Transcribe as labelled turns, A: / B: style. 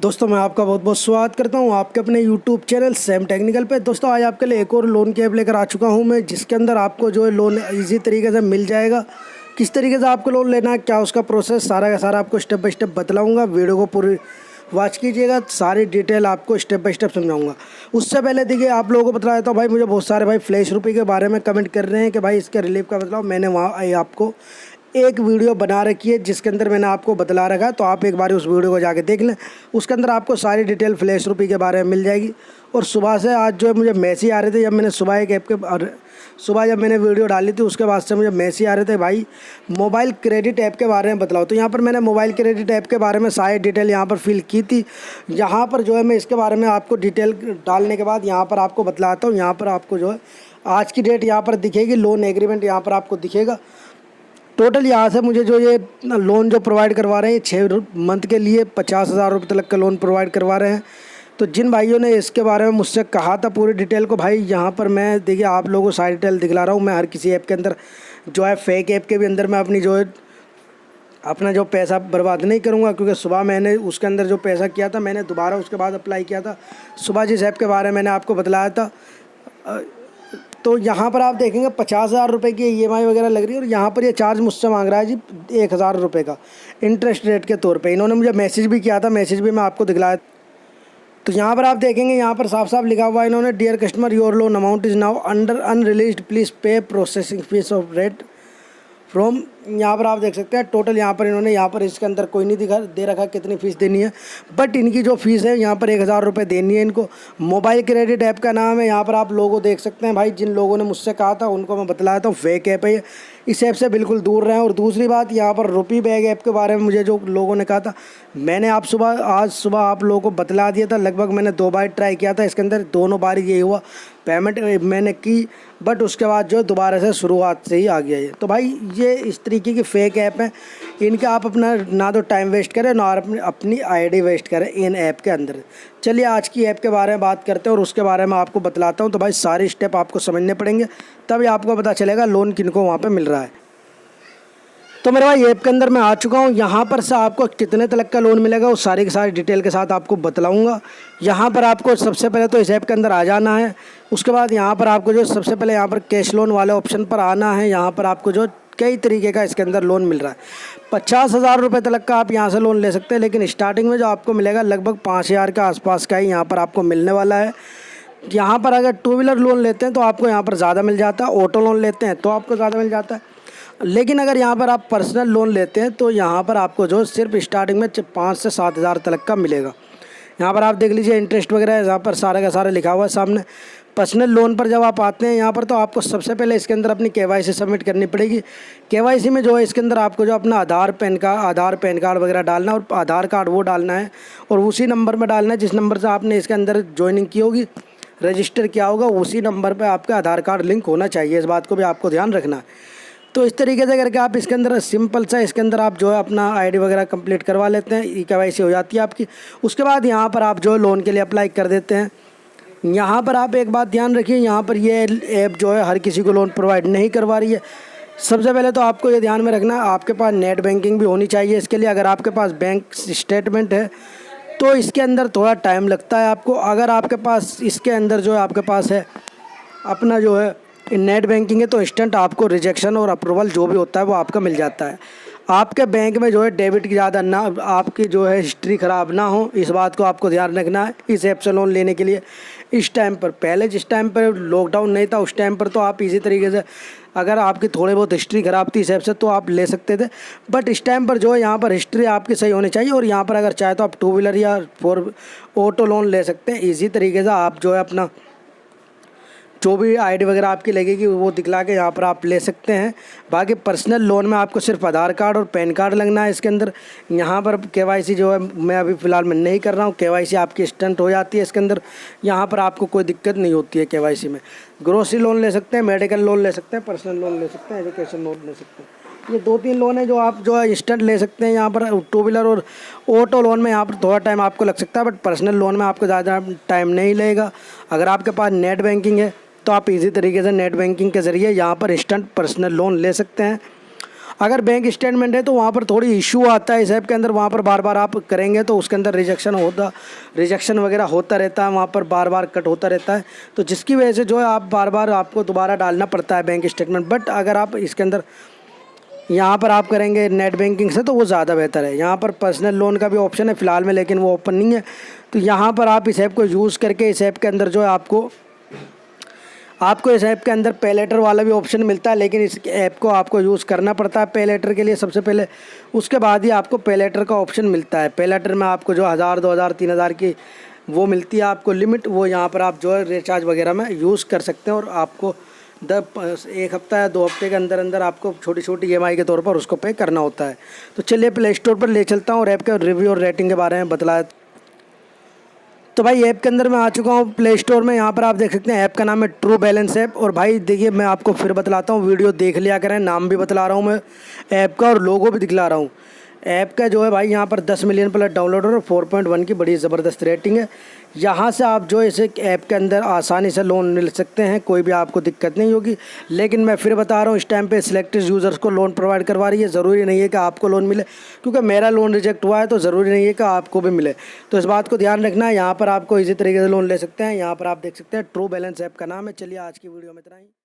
A: दोस्तों मैं आपका बहुत बहुत स्वागत करता हूं आपके अपने यूट्यूब चैनल सैम टेक्निकल पे। दोस्तों आज आपके लिए एक और लोन की ऐप लेकर आ चुका हूं मैं, जिसके अंदर आपको जो है लोन इजी तरीके से मिल जाएगा। किस तरीके से आपको लोन लेना है, क्या उसका प्रोसेस, सारा का सारा आपको स्टेप बाय स्टेप बतलाऊँगा। वीडियो को पूरी वॉच कीजिएगा, सारी डिटेल आपको स्टेप बाय स्टेप समझाऊंगा। उससे पहले देखिए आप लोगों को बता देता हूँ भाई, मुझे बहुत सारे भाई फ्लैश रुपये के बारे में कमेंट कर रहे हैं कि भाई इसके रिलीफ का बतलाओ। मैंने वहाँ आपको एक वीडियो बना रखी है जिसके अंदर मैंने आपको बतला रखा है, तो आप एक बार उस वीडियो को जाके देख लें। उसके अंदर आपको सारी डिटेल फ्लैश रुपये के बारे में मिल जाएगी। और सुबह से आज जो है मुझे मैसेज आ रहे थे, जब मैंने सुबह एक ऐप के सुबह जब मैंने वीडियो डाली थी उसके बाद से मुझे मैसेज आ रहे थे भाई मोबाइल क्रेडिट ऐप के बारे में बतलाओ। तो यहाँ पर मैंने मोबाइल क्रेडिट ऐप के बारे में सारी डिटेल यहाँ पर फिल की थी। यहाँ पर जो है मैं इसके बारे में आपको डिटेल डालने के बाद यहाँ पर आपको बतलाता हूँ। यहाँ पर आपको जो है आज की डेट यहाँ पर दिखेगी, लोन एग्रीमेंट यहाँ पर आपको दिखेगा। टोटल यहाँ से मुझे जो ये लोन जो प्रोवाइड करवा रहे हैं 6 मंथ के लिए 50,000 रुपये तक का लोन प्रोवाइड करवा रहे हैं। तो जिन भाइयों ने इसके बारे में मुझसे कहा था पूरी डिटेल को, भाई यहाँ पर मैं देखिए आप लोगों को सारी डिटेल दिखला रहा हूँ। मैं हर किसी ऐप के अंदर जो है फेक ऐप के भी अंदर मैं अपनी जो है अपना जो पैसा बर्बाद नहीं करूँगा, क्योंकि सुबह मैंने उसके अंदर जो पैसा किया था मैंने दोबारा उसके बाद अप्लाई किया था। सुबह जिस ऐप के बारे में मैंने आपको बतलाया था, तो यहाँ पर आप देखेंगे 50,000 रुपये की EMI वगैरह लग रही है। और यहाँ पर ये चार्ज मुझसे मांग रहा है जी 1,000 रुपये का इंटरेस्ट रेट के तौर पे। इन्होंने मुझे मैसेज भी किया था, मैसेज भी मैं आपको दिखलाया। तो यहाँ पर आप देखेंगे यहाँ पर साफ साफ लिखा हुआ है इन्होंने, dear customer your loan amount is now under unreleased, please pay processing fees of rate from. यहाँ पर आप देख सकते हैं टोटल यहाँ पर इन्होंने यहाँ पर इसके अंदर कोई नहीं दे रखा कितनी फ़ीस देनी है, बट इनकी जो फ़ीस है यहाँ पर 1,000 रुपये देनी है इनको। मोबाइल क्रेडिट ऐप का नाम है। यहाँ पर आप लोगों देख सकते हैं भाई, जिन लोगों ने मुझसे कहा था उनको मैं बतलाया था फेक ऐप है, इस ऐप से बिल्कुल दूर रहें। और दूसरी बात, यहाँ पर रुपी बैग ऐप के बारे में मुझे जो लोगों ने कहा था, मैंने आज सुबह आप लोगों को बतला दिया था। लगभग मैंने 2 बार ट्राई किया था इसके अंदर, दोनों बार यही हुआ, पेमेंट मैंने की बट उसके बाद जो दोबारा से शुरुआत से ही आ गया ये। तो भाई ये इस तरीके की फेक ऐप है, इनका आप अपना ना तो टाइम वेस्ट करें ना अपनी ID वेस्ट करें इन ऐप के अंदर। चलिए आज की ऐप के बारे में बात करते हैं और उसके बारे में आपको बतलाता हूँ। तो भाई सारे स्टेप आपको समझने पड़ेंगे, तभी आपको पता चलेगा लोन किनको वहाँ पे मिल रहा है। तो मेरे भाई ऐप के अंदर मैं आ चुका हूँ। यहाँ पर से आपको कितने तक का लोन मिलेगा वो सारी की सारी डिटेल के साथ आपको बतलाऊँगा। यहाँ पर आपको सबसे पहले तो इस ऐप के अंदर आ जाना है। उसके बाद यहाँ पर आपको जो सबसे पहले यहाँ पर कैश लोन वाले ऑप्शन पर आना है। यहाँ पर आपको जो कई तरीके का इसके अंदर लोन मिल रहा है। 50,000 रुपये तक का आप यहाँ से लोन ले सकते हैं, लेकिन स्टार्टिंग में जो आपको मिलेगा लगभग 5,000 के आसपास का ही यहाँ पर आपको मिलने वाला है। यहाँ पर अगर 2 व्हीलर लोन लेते हैं तो आपको यहाँ पर ज़्यादा मिल जाता है, ऑटो लोन लेते हैं तो आपको ज़्यादा मिल जाता है। लेकिन अगर यहाँ पर आप पर्सनल लोन लेते हैं तो यहाँ पर आपको जो सिर्फ स्टार्टिंग में 5 से 7,000 तक का मिलेगा। यहाँ पर आप देख लीजिए इंटरेस्ट वगैरह यहाँ पर सारा का सारा लिखा हुआ है सामने। पर्सनल लोन पर जब आप आते हैं यहाँ पर, तो आपको सबसे पहले इसके अंदर अपनी KYC सबमिट करनी पड़ेगी। KYC में जो है इसके अंदर आपको जो अपना आधार पैन कार्ड वगैरह डालना, और आधार कार्ड वो डालना है और उसी नंबर में डालना है जिस नंबर से आपने इसके अंदर ज्वाइनिंग की होगी, रजिस्टर किया होगा, उसी नंबर पर आपका आधार कार्ड लिंक होना चाहिए। इस बात को भी आपको ध्यान रखना है। तो इस तरीके से करके आप इसके अंदर सिंपल सा इसके अंदर आप जो है अपना ID वगैरह कंप्लीट करवा लेते हैं, KYC हो जाती है आपकी। उसके बाद यहाँ पर आप जो लोन के लिए अप्लाई कर देते हैं। यहाँ पर आप एक बात ध्यान रखिए, यहाँ पर ये ऐप जो है हर किसी को लोन प्रोवाइड नहीं करवा रही है। सबसे पहले तो आपको ये ध्यान में रखना है, आपके पास नेट बैंकिंग भी होनी चाहिए इसके लिए। अगर आपके पास बैंक स्टेटमेंट है तो इसके अंदर थोड़ा टाइम लगता है आपको। अगर आपके पास इसके अंदर जो है आपके पास है अपना जो है नेट बैंकिंग है, तो इंस्टेंट आपको रिजेक्शन और अप्रूवल जो भी होता है वो आपका मिल जाता है। आपके बैंक में जो है डेबिट की ज़्यादा ना, आपकी जो है हिस्ट्री ख़राब ना हो, इस बात को आपको ध्यान रखना है इस ऐप से लोन लेने के लिए। इस टाइम पर पहले जिस टाइम पर लॉकडाउन नहीं था उस टाइम पर तो आप इसी तरीके से अगर आपकी थोड़ी बहुत हिस्ट्री ख़राब थी इस ऐप से तो आप ले सकते थे, बट इस टाइम पर जो है यहाँ पर हिस्ट्री आपकी सही होनी चाहिए। और यहाँ पर अगर चाहे तो आप 2 व्हीलर या 4 ऑटो लोन ले सकते हैं। इसी तरीके से आप जो है अपना जो भी ID वगैरह आपकी लगेगी वो दिखला के यहाँ पर आप ले सकते हैं। बाकी पर्सनल लोन में आपको सिर्फ आधार कार्ड और पैन कार्ड लगना है इसके अंदर। यहाँ पर KYC जो है मैं अभी फ़िलहाल मैं नहीं कर रहा हूँ, KYC आपकी इंस्टेंट हो जाती है इसके अंदर। यहाँ पर आपको कोई दिक्कत नहीं होती है KYC में। ग्रोसरी लोन ले सकते हैं, मेडिकल लोन ले सकते हैं, पर्सनल लोन ले सकते हैं, एजुकेशन लोन ले सकते हैं। ये 2-3 लोन है जो आप जो है इंस्टेंट ले सकते हैं। यहाँ पर 2 व्हीलर और ऑटो लोन में यहाँ पर थोड़ा टाइम आपको लग सकता है, बट पर्सनल लोन में आपको ज़्यादा टाइम नहीं लगेगा। अगर आपके पास नेट बैंकिंग है तो आप इजी तरीके से नेट बैंकिंग के ज़रिए यहाँ पर इंस्टेंट पर्सनल लोन ले सकते हैं। अगर बैंक स्टेटमेंट है तो वहाँ पर थोड़ी इशू आता है इस ऐप के अंदर, वहाँ पर बार बार आप करेंगे तो उसके अंदर रिजेक्शन वगैरह होता रहता है, वहाँ पर बार बार कट होता रहता है, तो जिसकी वजह से जो है आप बार बार आपको दोबारा डालना पड़ता है बैंक स्टेटमेंट। बट अगर आप इसके अंदर यहाँ पर आप करेंगे नेट बैंकिंग से तो वो ज़्यादा बेहतर है। यहाँ पर पर्सनल लोन का भी ऑप्शन है फ़िलहाल में, लेकिन वो ओपन नहीं है। तो यहाँ पर आप इस ऐप को यूज़ करके इस ऐप के अंदर जो है आपको इस ऐप के अंदर पे लेटर वाला भी ऑप्शन मिलता है, लेकिन इस ऐप को आपको यूज़ करना पड़ता है पे लेटर के लिए सबसे पहले, उसके बाद ही आपको पे लेटर का ऑप्शन मिलता है। पे लेटर में आपको जो 1000, 2000, 3000 की वो मिलती है आपको लिमिट, वो यहाँ पर आप जो है रिचार्ज वगैरह में यूज़ कर सकते हैं और आपको एक हफ्ता या 2 हफ्ते के अंदर अंदर आपको छोटी छोटी EMI के तौर पर उसको पे करना होता है। तो चलिए प्ले स्टोर पर ले चलता हूँ और ऐप के रिव्यू और रेटिंग के बारे में बतलाया। तो भाई ऐप के अंदर मैं आ चुका हूँ प्ले स्टोर में। यहाँ पर आप देख सकते हैं ऐप का नाम है ट्रू बैलेंस ऐप। और भाई देखिए मैं आपको फिर बतलाता हूँ, वीडियो देख लिया करें, नाम भी बतला रहा हूँ मैं ऐप का और लोगो भी दिखला रहा हूँ। ऐप का जो है भाई यहाँ पर 10 मिलियन प्लस डाउनलोडर और 4.1 की बड़ी ज़बरदस्त रेटिंग है। यहाँ से आप जो इसे ऐप के अंदर आसानी से लोन मिल सकते हैं, कोई भी आपको दिक्कत नहीं होगी। लेकिन मैं फिर बता रहा हूँ इस टाइम पे सिलेक्टेड यूज़र्स को लोन प्रोवाइड करवा रही है, ज़रूरी नहीं है कि आपको लोन मिले, क्योंकि मेरा लोन रिजेक्ट हुआ है तो ज़रूरी नहीं है कि आपको भी मिले। तो इस बात को ध्यान रखना है। यहाँ पर आपको इसी तरीके से लोन ले सकते हैं। यहाँ पर आप देख सकते हैं ट्रू बैलेंस ऐप का नाम है। चलिए आज की वीडियो में इतना ही।